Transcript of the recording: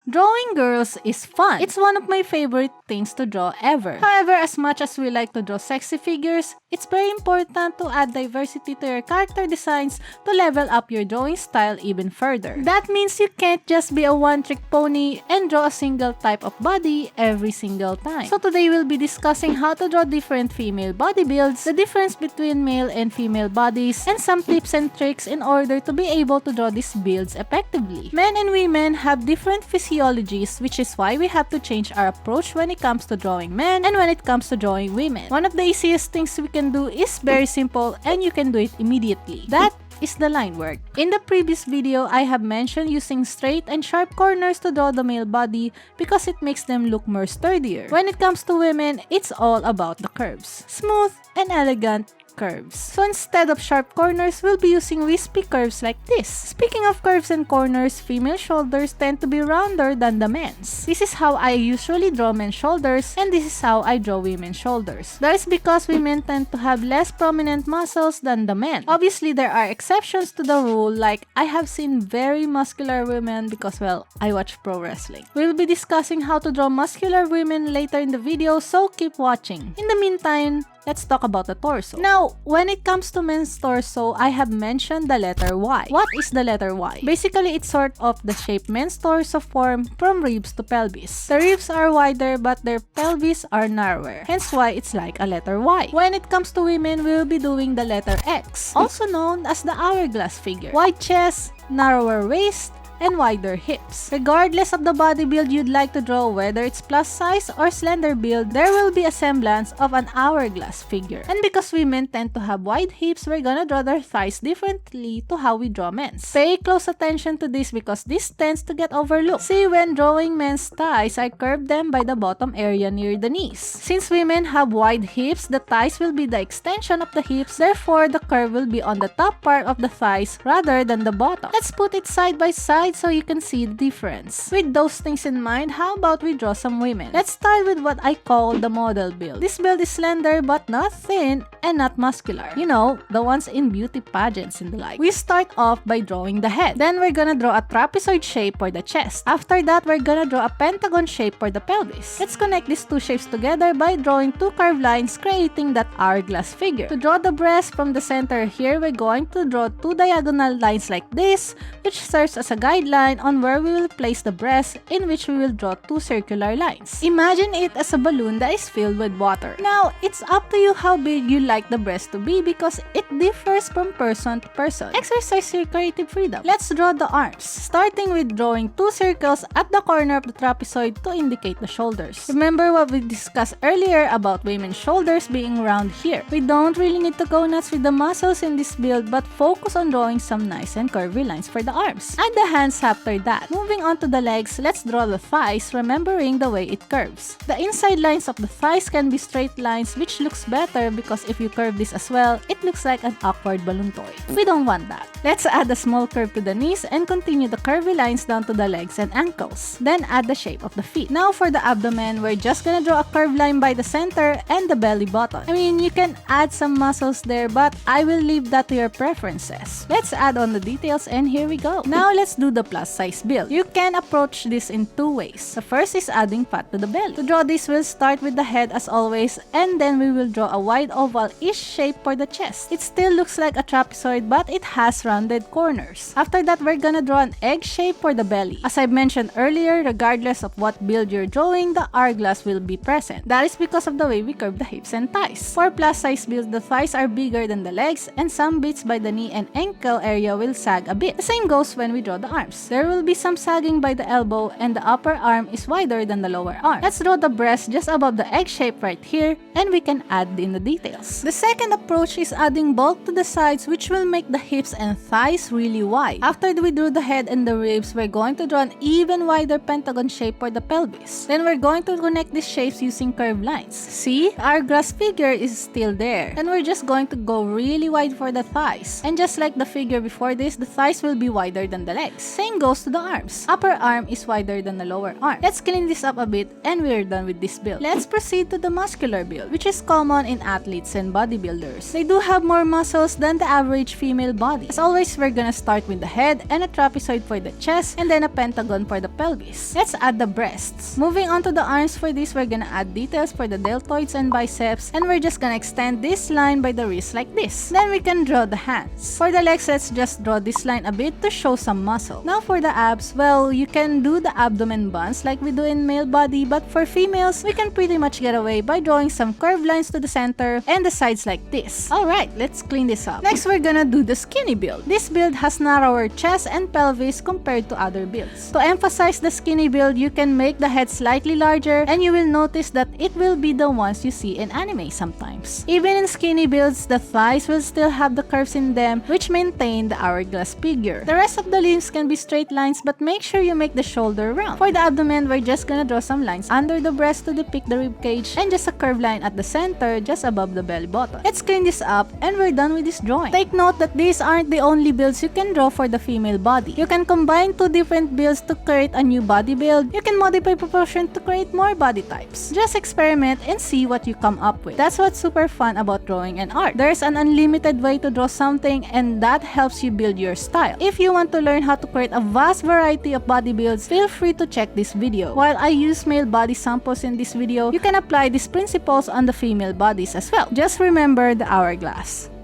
Drawing girls is fun. It's one of my favorite things to draw ever. However, as much as we like to draw sexy figures, it's very important to add diversity to your character designs to level up your drawing style even further. That means you can't just be a one-trick pony and draw a single type of body every single time. So today we'll be discussing how to draw different female body builds, the difference between male and female bodies, and some tips and tricks in order to be able to draw these builds effectively. Men and women have different physiologies, which is why we have to change our approach when it comes to drawing men and when it comes to drawing women. One of the easiest things we can do is very simple and you can do it immediately. That is the line work. In the previous video, I have mentioned using straight and sharp corners to draw the male body because it makes them look more sturdier. When it comes to women, it's all about the curves. Smooth and elegant curves. So instead of sharp corners, we'll be using wispy curves like this. Speaking of curves and corners, female shoulders tend to be rounder than the men's. This is how I usually draw men's shoulders, and this is how I draw women's shoulders. That is because women tend to have less prominent muscles than the men. Obviously, there are exceptions to the rule, like I have seen very muscular women because, well, I watch pro wrestling. We'll be discussing how to draw muscular women later in the video, so keep watching. In the meantime, let's talk about the torso. Now, when it comes to men's torso, I have mentioned the letter Y. What is the letter Y? Basically, it's sort of the shape men's torso form from ribs to pelvis. The ribs are wider but their pelvis are narrower, hence why it's like a letter Y. When it comes to women, we'll be doing the letter X, also known as the hourglass figure. Wide chest, narrower waist, and wider hips. Regardless of the body build you'd like to draw, whether it's plus size or slender build, there will be a semblance of an hourglass figure. And because women tend to have wide hips, we're gonna draw their thighs differently to how we draw men's. Pay close attention to this because this tends to get overlooked. See, when drawing men's thighs, I curved them by the bottom area near the knees. Since women have wide hips, the thighs will be the extension of the hips, therefore the curve will be on the top part of the thighs rather than the bottom. Let's put it side by side so you can see the difference. With those things in mind, how about we draw some women? Let's start with what I call the model build. This build is slender but not thin and not muscular. You know, the ones in beauty pageants and the like. We start off by drawing the head. Then we're gonna draw a trapezoid shape for the chest. After that, we're gonna draw a pentagon shape for the pelvis. Let's connect these two shapes together by drawing two curved lines, creating that hourglass figure. To draw the breast from the center here, we're going to draw two diagonal lines like this, which serves as a guideline on where we will place the breast, in which we will draw two circular lines. Imagine it as a balloon that is filled with water. Now, it's up to you how big you like the breast to be because it differs from person to person. Exercise your creative freedom. Let's draw the arms, starting with drawing two circles at the corner of the trapezoid to indicate the shoulders. Remember what we discussed earlier about women's shoulders being round here. We don't really need to go nuts with the muscles in this build but focus on drawing some nice and curvy lines for the arms. Add the hands after that. Moving on to the legs, let's draw the thighs, remembering the way it curves. The inside lines of the thighs can be straight lines, which looks better because if you curve this as well, it looks like an awkward balloon toy. We don't want that. Let's add a small curve to the knees and continue the curvy lines down to the legs and ankles. Then add the shape of the feet. Now for the abdomen, we're just gonna draw a curved line by the center and the belly button. I mean, you can add some muscles there, but I will leave that to your preferences. Let's add on the details and here we go. Now let's do the plus size build. You can approach this in two ways. The first is adding fat to the belly. To draw this, we'll start with the head as always, and then we will draw a wide oval-ish shape for the chest. It still looks like a trapezoid but it has rounded corners. After that, we're gonna draw an egg shape for the belly. As I mentioned earlier, regardless of what build you're drawing, the hourglass will be present. That is because of the way we curve the hips and thighs. For plus size builds, the thighs are bigger than the legs and some bits by the knee and ankle area will sag a bit. The same goes when we draw the arms. There will be some sagging by the elbow and the upper arm is wider than the lower arm. Let's draw the breast just above the egg shape right here and we can add in the details. The second approach is adding bulk to the sides, which will make the hips and thighs really wide. After we drew the head and the ribs, we're going to draw an even wider pentagon shape for the pelvis. Then we're going to connect these shapes using curved lines. See? Our grass figure is still there. And we're just going to go really wide for the thighs. And just like the figure before this, the thighs will be wider than the legs. Same goes to the arms. Upper arm is wider than the lower arm. Let's clean this up a bit and we're done with this build. Let's proceed to the muscular build, which is common in athletes and bodybuilders. They do have more muscles than the average female body. As always, we're gonna start with the head and a trapezoid for the chest and then a pentagon for the pelvis. Let's add the breasts. Moving on to the arms, for this we're gonna add details for the deltoids and biceps, and we're just gonna extend this line by the wrist like this. Then we can draw the hands. For the legs, let's just draw this line a bit to show some muscle. Now for the abs, well, you can do the abdomen buns like we do in male body, but for females, we can pretty much get away by drawing some curved lines to the center and the sides like this. Alright, let's clean this up. Next, we're gonna do the skinny build. This build has narrower chest and pelvis compared to other builds. To emphasize the skinny build, you can make the head slightly larger, and you will notice that it will be the ones you see in anime sometimes. Even in skinny builds, the thighs will still have the curves in them, which maintain the hourglass figure. The rest of the limbs can be straight lines, but make sure you make the shoulder round. For the abdomen, we're just gonna draw some lines under the breast to depict the rib cage, and just a curved line at the center just above the belly button. Let's clean this up and we're done with this drawing. Take note that these aren't the only builds you can draw for the female body. You can combine two different builds to create a new body build. You can modify proportion to create more body types. Just experiment and see what you come up with. That's what's super fun about drawing and art. There's an unlimited way to draw something, and that helps you build your style. If you want to learn how to create a vast variety of body builds, feel free to check this video. While I use male body samples in this video, you can apply these principles on the female bodies as well. Just remember the hourglass.